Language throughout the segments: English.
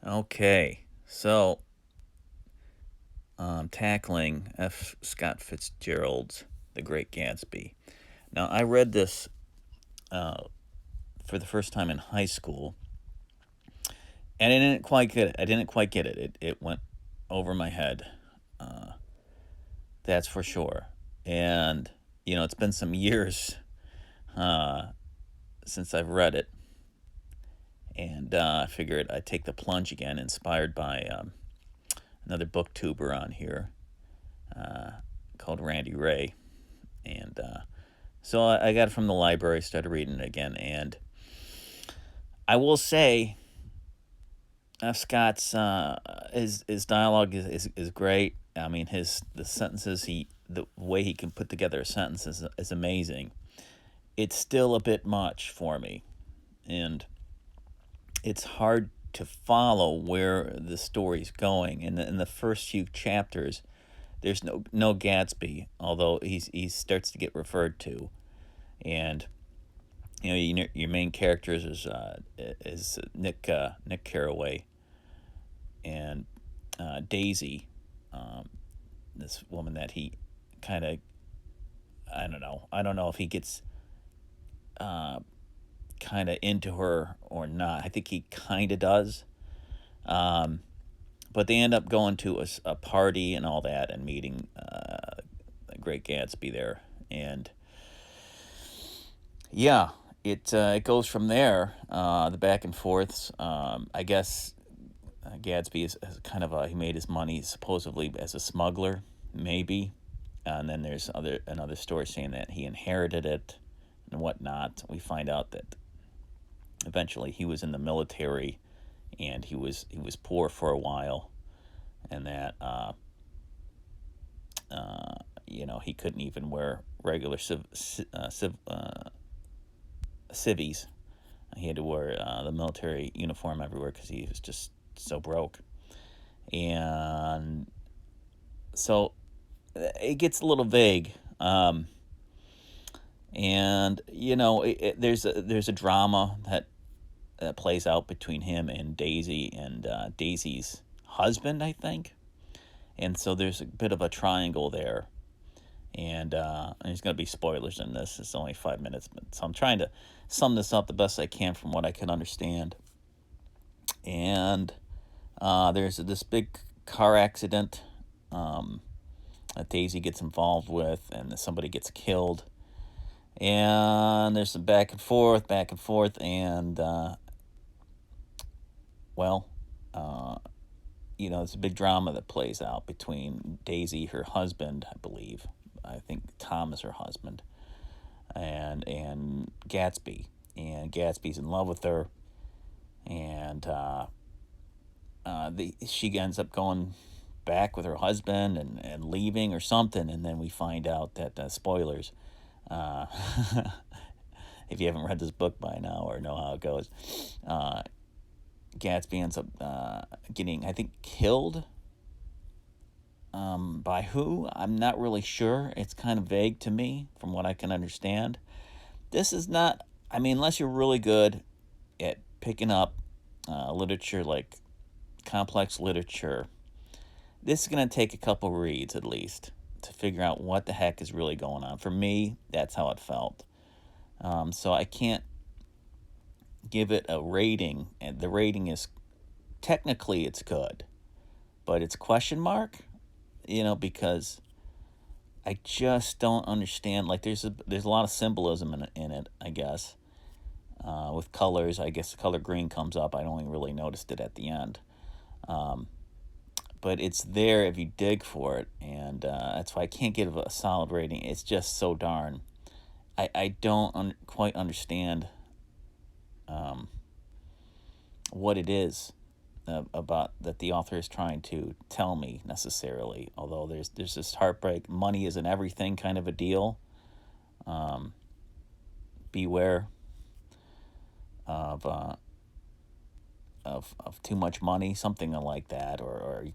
Okay, so tackling F. Scott Fitzgerald's The Great Gatsby. Now, I read this uh, for the first time in high school, and I didn't quite get it. I didn't quite get it. It went over my head. Uh, that's for sure. And it's been some years uh, since I've read it, and I figured I'd take the plunge again, inspired by another booktuber on here uh, called Randy Ray. And so I got it from the library, started reading it again, and I will say Scott's his dialogue is great. I mean, the sentences the way he can put together a sentence is amazing. It's still a bit much for me, and it's hard to follow where the story's going. In the first few chapters, there's no Gatsby, although he starts to get referred to, and your main characters is Nick Carraway and Daisy, this woman that he kind of I don't know if he gets uh, kind of into her or not. I think he kind of does. Um, but they end up going to a party and all that and meeting the Great Gatsby there, and yeah, it goes from there. The back and forths. I guess Gatsby is kind of he made his money supposedly as a smuggler, maybe, and then there's another story saying that he inherited it and whatnot. We find out that eventually he was in the military and he was poor for a while, and that he couldn't even wear regular civvies. He had to wear the military uniform everywhere because he was just so broke. And so it gets a little vague. And there's a drama that plays out between him and Daisy and Daisy's husband, I think. And so there's a bit of a triangle there. And there's going to be spoilers in this. It's only 5 minutes, so I'm trying to sum this up the best I can from what I can understand. And there's this big car accident that Daisy gets involved with, and somebody gets killed. And there's some back and forth, and it's a big drama that plays out between Daisy, her husband, I believe. I think Tom is her husband, and Gatsby, and Gatsby's in love with her, and she ends up going back with her husband and leaving or something, and then we find out that spoilers. Uh, if you haven't read this book by now or know how it goes, Gatsby ends up getting, I think, killed. By who? I'm not really sure. It's kind of vague to me from what I can understand. This is not, I mean, unless you're really good at picking up literature like complex literature, this is going to take a couple reads at least to figure out what the heck is really going on. For me, that's how it felt. So I can't give it a rating, and the rating is technically it's good, but it's question mark, because I just don't understand. Like there's a lot of symbolism in it, I guess. With colors, I guess the color green comes up. I only really noticed it at the end. But it's there if you dig for it, and that's why I can't give a solid rating. It's just so darn. I don't quite understand what it is about that the author is trying to tell me necessarily. Although there's this heartbreak, money isn't everything kind of a deal. Beware of too much money, something like that, or uh, you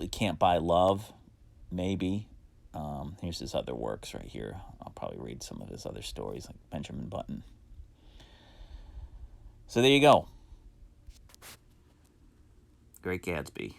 can't buy love, maybe. Here's his other works right here. I'll probably read some of his other stories, like Benjamin Button. So there you go. Great Gatsby.